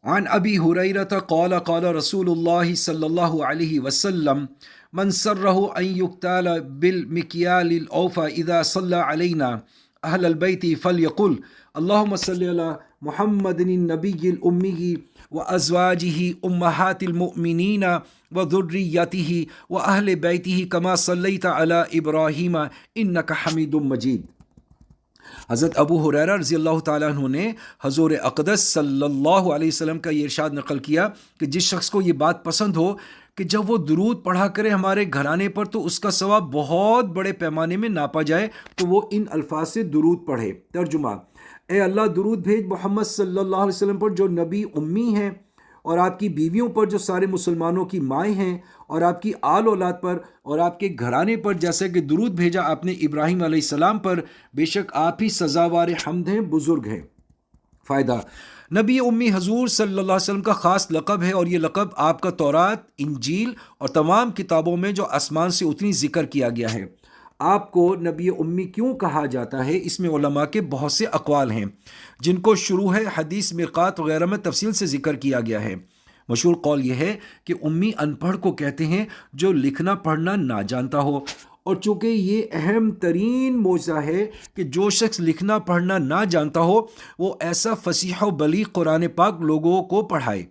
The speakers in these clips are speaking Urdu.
عن ابی ہریرہ قال قال رسول اللہ صلی اللہ علیہ وسلم من سرہ ان یقتال بالمکیال الاوفى اذا صلى علینا اہل البیت فلیقل اللہم صلی علی محمد النبی الامی وازواجہ امہات المؤمنین وذریتہ واہل بیتہ کما صلیت علی ابراہیم انک حمید مجید۔ حضرت ابو ہریرہ رضی اللہ تعالیٰ عنہ نے حضور اقدس صلی اللہ علیہ وسلم کا یہ ارشاد نقل کیا کہ جس شخص کو یہ بات پسند ہو کہ جب وہ درود پڑھا کرے ہمارے گھرانے پر تو اس کا ثواب بہت بڑے پیمانے میں ناپا جائے، تو وہ ان الفاظ سے درود پڑھے۔ ترجمہ: اے اللہ درود بھیج محمد صلی اللہ علیہ وسلم پر جو نبی امی ہیں، اور آپ کی بیویوں پر جو سارے مسلمانوں کی مائیں ہیں، اور آپ کی آل اولاد پر اور آپ کے گھرانے پر، جیسے کہ درود بھیجا آپ نے ابراہیم علیہ السلام پر، بے شک آپ ہی سزاوار حمد ہیں، بزرگ ہیں۔ فائدہ: نبی امی حضور صلی اللہ علیہ وسلم کا خاص لقب ہے، اور یہ لقب آپ کا تورات، انجیل اور تمام کتابوں میں جو آسمان سے اتنی ذکر کیا گیا ہے۔ آپ کو نبی امی کیوں کہا جاتا ہے، اس میں علماء کے بہت سے اقوال ہیں جن کو شروح حدیث، مرقات وغیرہ میں تفصیل سے ذکر کیا گیا ہے۔ مشہور قول یہ ہے کہ امی ان پڑھ کو کہتے ہیں جو لکھنا پڑھنا نہ جانتا ہو، اور چونکہ یہ اہم ترین معجزہ ہے کہ جو شخص لکھنا پڑھنا نہ جانتا ہو وہ ایسا فصیح و بلیغ قرآن پاک لوگوں کو پڑھائے۔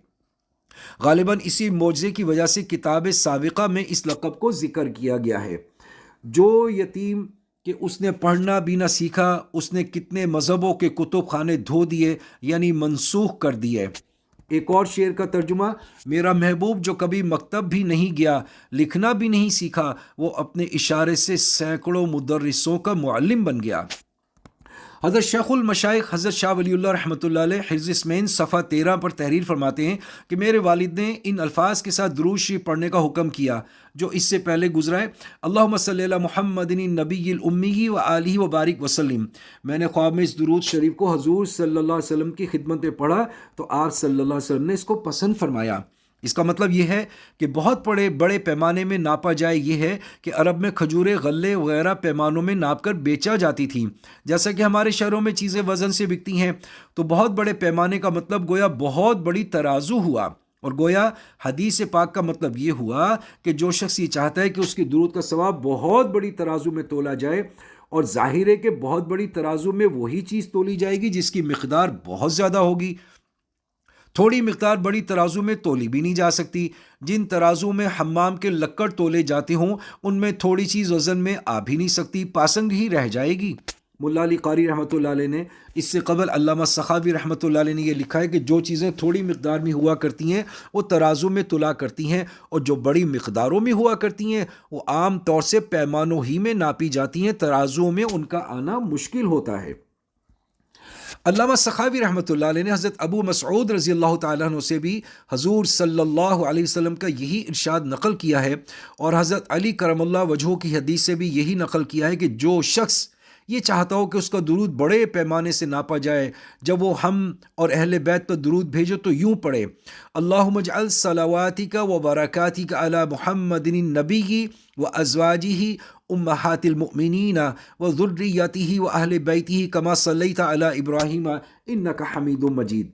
غالباً اسی معجزے کی وجہ سے کتاب سابقہ میں اس لقب کو ذکر کیا گیا ہے۔ جو یتیم کہ اس نے پڑھنا بھی نہ سیکھا، اس نے کتنے مذہبوں کے کتب خانے دھو دیے، یعنی منسوخ کر دیے۔ ایک اور شعر کا ترجمہ: میرا محبوب جو کبھی مکتب بھی نہیں گیا، لکھنا بھی نہیں سیکھا، وہ اپنے اشارے سے سینکڑوں مدرسوں کا معلم بن گیا۔ حضرت شیخ المشائخ حضرت شاہ ولی اللہ رحمۃ اللہ علیہ حفظ اسمین صفحہ 13 پر تحریر فرماتے ہیں کہ میرے والد نے ان الفاظ کے ساتھ درود شریف پڑھنے کا حکم کیا جو اس سے پہلے گزرا ہے: اللہم صلی علی محمد النبی الامی و آلہ و بارک وسلم۔ میں نے خواب میں اس درود شریف کو حضور صلی اللہ علیہ وسلم کی خدمت میں پڑھا تو آپ صلی اللہ علیہ وسلم نے اس کو پسند فرمایا۔ اس کا مطلب یہ ہے کہ بہت بڑے پیمانے میں ناپا جائے، یہ ہے کہ عرب میں کھجوریں، غلے وغیرہ پیمانوں میں ناپ کر بیچا جاتی تھیں، جیسا کہ ہمارے شہروں میں چیزیں وزن سے بکتی ہیں۔ تو بہت بڑے پیمانے کا مطلب گویا بہت بڑی ترازو ہوا، اور گویا حدیث پاک کا مطلب یہ ہوا کہ جو شخص یہ چاہتا ہے کہ اس کی درود کا ثواب بہت بڑی ترازو میں تولا جائے، اور ظاہر ہے کہ بہت بڑی ترازو میں وہی چیز تولی جائے گی جس کی مقدار بہت زیادہ ہوگی۔ تھوڑی مقدار بڑی ترازو میں تولی بھی نہیں جا سکتی۔ جن ترازو میں حمام کے لکڑ تولے جاتے ہوں ان میں تھوڑی چیز وزن میں آ بھی نہیں سکتی، پاسنگ ہی رہ جائے گی۔ ملا علی قاری رحمۃ اللہ علیہ نے اس سے قبل علامہ سخاوی رحمۃ اللہ علیہ نے یہ لکھا ہے کہ جو چیزیں تھوڑی مقدار میں ہوا کرتی ہیں وہ ترازو میں تلا کرتی ہیں، اور جو بڑی مقداروں میں ہوا کرتی ہیں وہ عام طور سے پیمانوں ہی میں ناپی جاتی ہیں، ترازو میں ان کا آنا مشکل ہوتا ہے۔ علامہ سخاوی رحمۃ اللہ علیہ نے حضرت ابو مسعود رضی اللہ تعالیٰ عنہ سے بھی حضور صلی اللہ علیہ وسلم کا یہی ارشاد نقل کیا ہے، اور حضرت علی کرم اللہ وجہہ کی حدیث سے بھی یہی نقل کیا ہے کہ جو شخص یہ چاہتا ہو کہ اس کا درود بڑے پیمانے سے ناپا جائے، جب وہ ہم اور اہل بیت پر درود بھیجو تو یوں پڑھے: اللہم اجعل صلواتک و برکاتک علی محمد النبی و ازواجہ امہات المؤمنین و ذریتہ و اہل بیتہ کما صلیت علی ابراہیم انک حمید مجید۔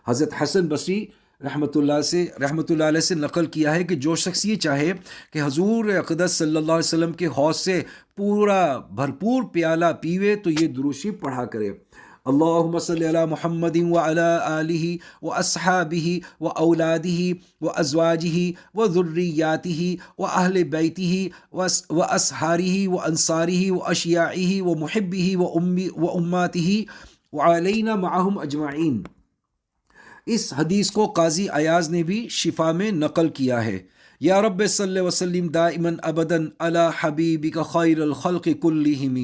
حضرت حسن بصری رحمۃ اللہ علیہ سے نقل کیا ہے کہ جو شخص یہ چاہے کہ حضور اقدس صلی اللہ علیہ وسلم کے حوض سے پورا بھرپور پیالہ پیوے تو یہ درود شریف پڑھا کرے: اللہم صلی علی محمد وعلی آلہ واصحابہ واولادہ وازواجہ وذریاتہ واہل بیتہ واصہارہ وانصارہ واشیاعہ ومحبہ واماتہ وعلینا معہم اجمعین۔ اس حدیث کو قاضی ایاز نے بھی شفا میں نقل کیا ہے: یا رب صلی وسلم دائما ابدا علی حبیبک خیر الخلق کلہم۔